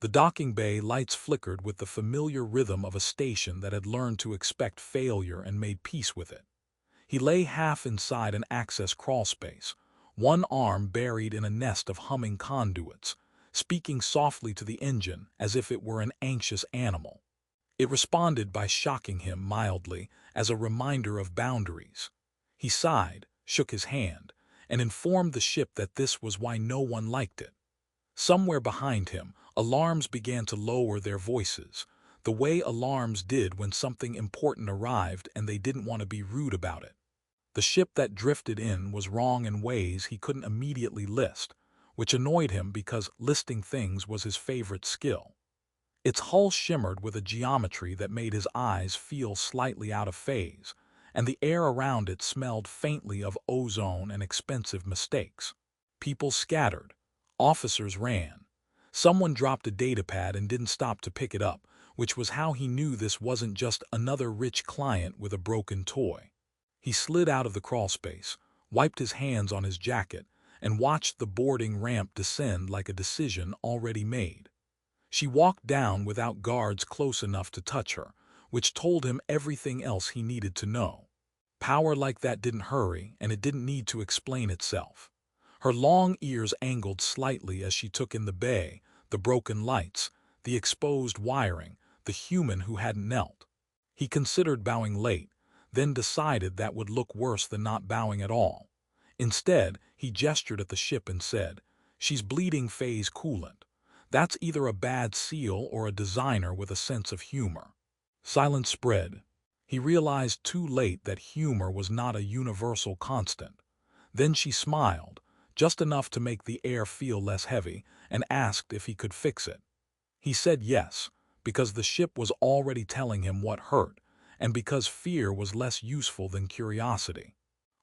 The docking bay lights flickered with the familiar rhythm of a station that had learned to expect failure and made peace with it. He lay half inside an access crawlspace, one arm buried in a nest of humming conduits, speaking softly to the engine as if it were an anxious animal. It responded by shocking him mildly as a reminder of boundaries. He sighed, shook his hand, and informed the ship that this was why no one liked it. Somewhere behind him, alarms began to lower their voices, the way alarms did when something important arrived and they didn't want to be rude about it. The ship that drifted in was wrong in ways he couldn't immediately list, which annoyed him because listing things was his favorite skill. Its hull shimmered with a geometry that made his eyes feel slightly out of phase, and the air around it smelled faintly of ozone and expensive mistakes. People scattered. Officers ran. Someone dropped a datapad and didn't stop to pick it up, which was how he knew this wasn't just another rich client with a broken toy. He slid out of the crawlspace, wiped his hands on his jacket, and watched the boarding ramp descend like a decision already made. She walked down without guards close enough to touch her, which told him everything else he needed to know. Power like that didn't hurry, and it didn't need to explain itself. Her long ears angled slightly as she took in the bay, the broken lights, the exposed wiring, the human who hadn't knelt. He considered bowing late, then decided that would look worse than not bowing at all. Instead, he gestured at the ship and said, "She's bleeding phase coolant. That's either a bad seal or a designer with a sense of humor." Silence spread. He realized too late that humor was not a universal constant. Then she smiled, just enough to make the air feel less heavy, and asked if he could fix it. He said yes, because the ship was already telling him what hurt, and because fear was less useful than curiosity.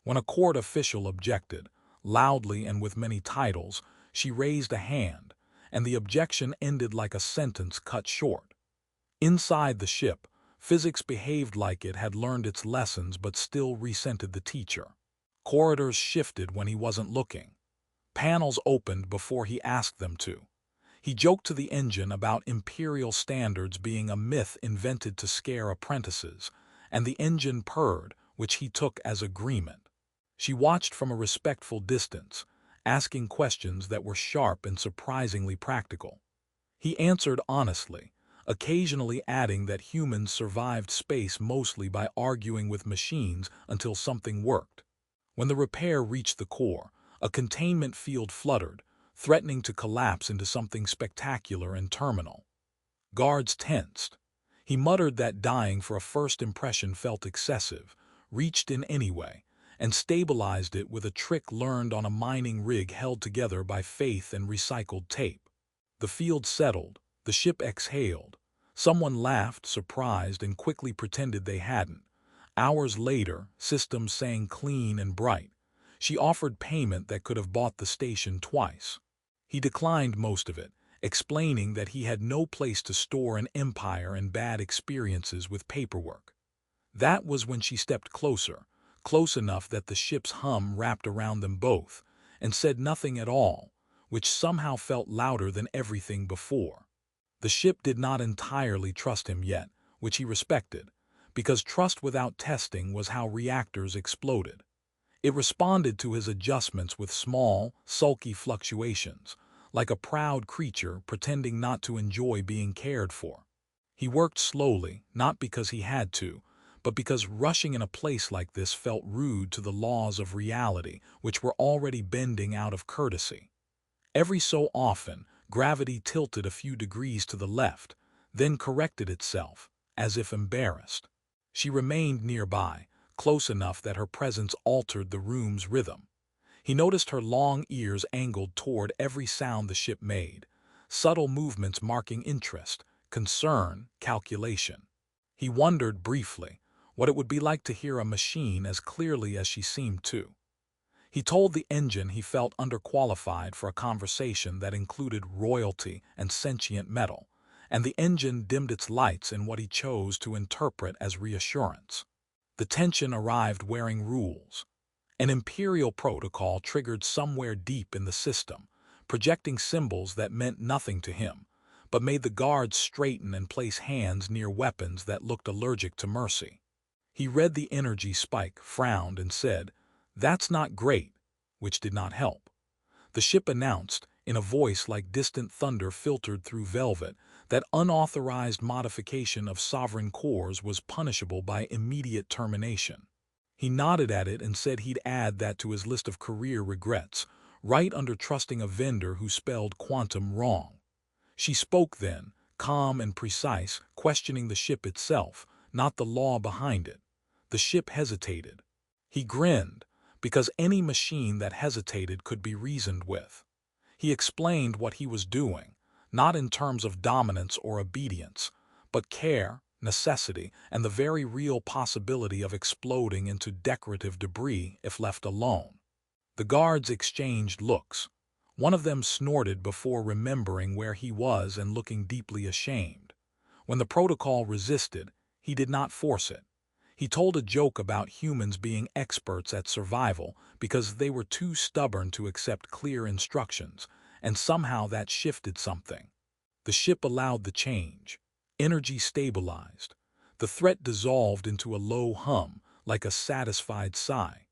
When a court official objected, loudly and with many titles, she raised a hand, and the objection ended like a sentence cut short. Inside the ship, physics behaved like it had learned its lessons but still resented the teacher. Corridors shifted when he wasn't looking. Panels opened before he asked them to. He joked to the engine about imperial standards being a myth invented to scare apprentices, and the engine purred, which he took as agreement. She watched from a respectful distance, asking questions that were sharp and surprisingly practical. He answered honestly, occasionally adding that humans survived space mostly by arguing with machines until something worked. When the repair reached the core, a containment field fluttered, threatening to collapse into something spectacular and terminal. Guards tensed. He muttered that dying for a first impression felt excessive, reached in anyway, and stabilized it with a trick learned on a mining rig held together by faith and recycled tape. The field settled, the ship exhaled. Someone laughed, surprised, and quickly pretended they hadn't. Hours later, systems sang clean and bright. She offered payment that could have bought the station twice. He declined most of it, explaining that he had no place to store an empire and bad experiences with paperwork. That was when she stepped closer, close enough that the ship's hum wrapped around them both, and said nothing at all, which somehow felt louder than everything before. The ship did not entirely trust him yet, which he respected, because trust without testing was how reactors exploded. It responded to his adjustments with small, sulky fluctuations, like a proud creature pretending not to enjoy being cared for. He worked slowly, not because he had to, but because rushing in a place like this felt rude to the laws of reality, which were already bending out of courtesy. Every so often, gravity tilted a few degrees to the left, then corrected itself, as if embarrassed. She remained nearby, close enough that her presence altered the room's rhythm. He noticed her long ears angled toward every sound the ship made, subtle movements marking interest, concern, calculation. He wondered briefly what it would be like to hear a machine as clearly as she seemed to. He told the engine he felt underqualified for a conversation that included royalty and sentient metal, and the engine dimmed its lights in what he chose to interpret as reassurance. The tension arrived wearing rules. An imperial protocol triggered somewhere deep in the system, projecting symbols that meant nothing to him, but made the guards straighten and place hands near weapons that looked allergic to mercy. He read the energy spike, frowned, and said, "That's not great," which did not help. The ship announced, in a voice like distant thunder filtered through velvet, that unauthorized modification of sovereign cores was punishable by immediate termination. He nodded at it and said he'd add that to his list of career regrets, right under trusting a vendor who spelled quantum wrong. She spoke then, calm and precise, questioning the ship itself, not the law behind it. The ship hesitated. He grinned, because any machine that hesitated could be reasoned with. He explained what he was doing, not in terms of dominance or obedience, but care, necessity, and the very real possibility of exploding into decorative debris if left alone. The guards exchanged looks. One of them snorted before remembering where he was and looking deeply ashamed. When the protocol resisted, he did not force it. He told a joke about humans being experts at survival because they were too stubborn to accept clear instructions, and somehow that shifted something. The ship allowed the change. Energy stabilized. The threat dissolved into a low hum, like a satisfied sigh.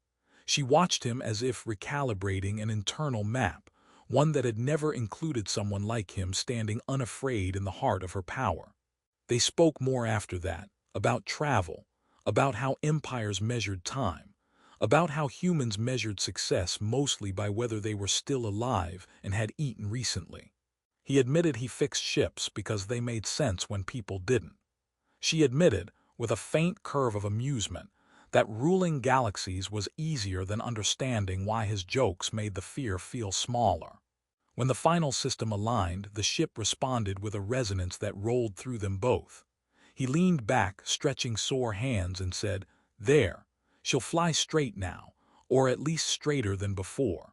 She watched him as if recalibrating an internal map, one that had never included someone like him standing unafraid in the heart of her power. They spoke more after that, about travel, about how empires measured time, about how humans measured success mostly by whether they were still alive and had eaten recently. He admitted he fixed ships because they made sense when people didn't. She admitted, with a faint curve of amusement, that ruling galaxies was easier than understanding why his jokes made the fear feel smaller. When the final system aligned, the ship responded with a resonance that rolled through them both. He leaned back, stretching sore hands, and said, "There, she'll fly straight now, or at least straighter than before."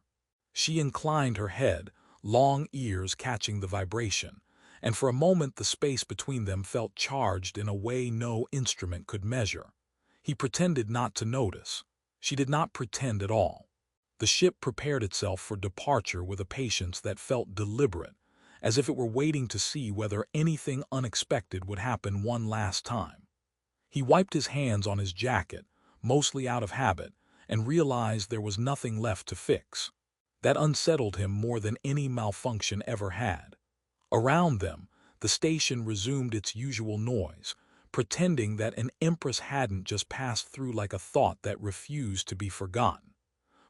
She inclined her head, long ears catching the vibration, and for a moment the space between them felt charged in a way no instrument could measure. He pretended not to notice. She did not pretend at all. The ship prepared itself for departure with a patience that felt deliberate, as if it were waiting to see whether anything unexpected would happen one last time. He wiped his hands on his jacket, mostly out of habit, and realized there was nothing left to fix. That unsettled him more than any malfunction ever had. Around them, the station resumed its usual noise, pretending that an Empress hadn't just passed through like a thought that refused to be forgotten.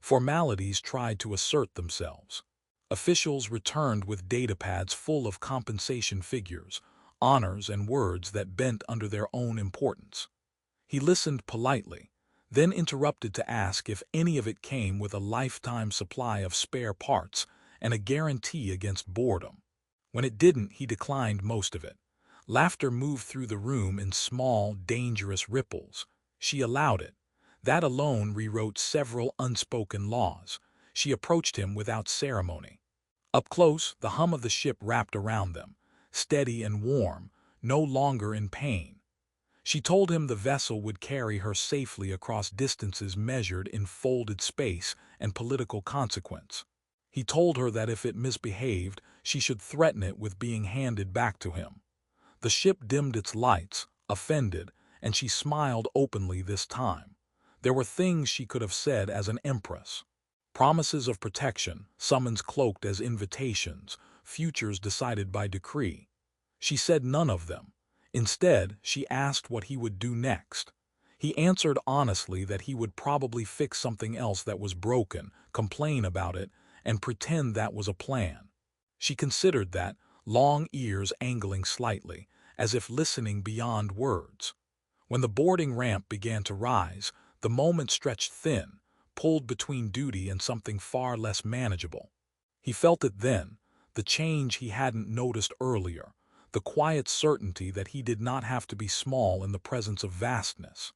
Formalities tried to assert themselves. Officials returned with datapads full of compensation figures, honors, and words that bent under their own importance. He listened politely, then interrupted to ask if any of it came with a lifetime supply of spare parts and a guarantee against boredom. When it didn't, he declined most of it. Laughter moved through the room in small, dangerous ripples. She allowed it. That alone rewrote several unspoken laws. She approached him without ceremony. Up close, the hum of the ship wrapped around them, steady and warm, no longer in pain. She told him the vessel would carry her safely across distances measured in folded space and political consequence. He told her that if it misbehaved, she should threaten it with being handed back to him. The ship dimmed its lights, offended, and she smiled openly this time. There were things she could have said as an empress. Promises of protection, summons cloaked as invitations, futures decided by decree. She said none of them. Instead, she asked what he would do next. He answered honestly that he would probably fix something else that was broken, complain about it, and pretend that was a plan. She considered that, long ears angling slightly, as if listening beyond words. When the boarding ramp began to rise, the moment stretched thin, pulled between duty and something far less manageable. He felt it then, the change he hadn't noticed earlier, the quiet certainty that he did not have to be small in the presence of vastness.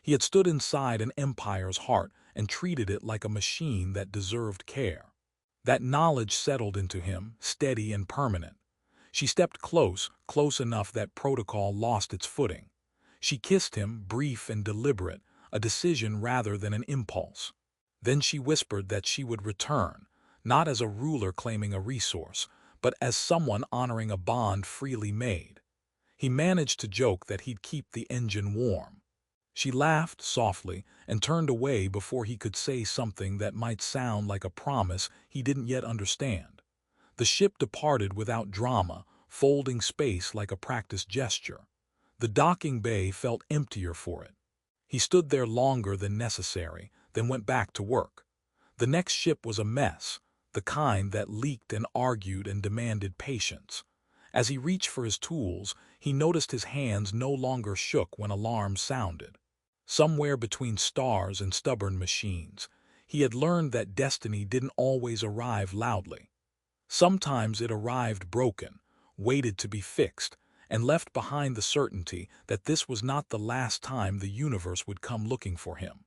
He had stood inside an empire's heart and treated it like a machine that deserved care. That knowledge settled into him, steady and permanent. She stepped close, close enough that protocol lost its footing. She kissed him, brief and deliberate, a decision rather than an impulse. Then she whispered that she would return, not as a ruler claiming a resource, but as someone honoring a bond freely made. He managed to joke that he'd keep the engine warm. She laughed softly and turned away before he could say something that might sound like a promise he didn't yet understand. The ship departed without drama, folding space like a practiced gesture. The docking bay felt emptier for it. He stood there longer than necessary, then went back to work. The next ship was a mess, the kind that leaked and argued and demanded patience. As he reached for his tools, he noticed his hands no longer shook when alarms sounded. Somewhere between stars and stubborn machines, he had learned that destiny didn't always arrive loudly. Sometimes it arrived broken, waited to be fixed, and left behind the certainty that this was not the last time the universe would come looking for him.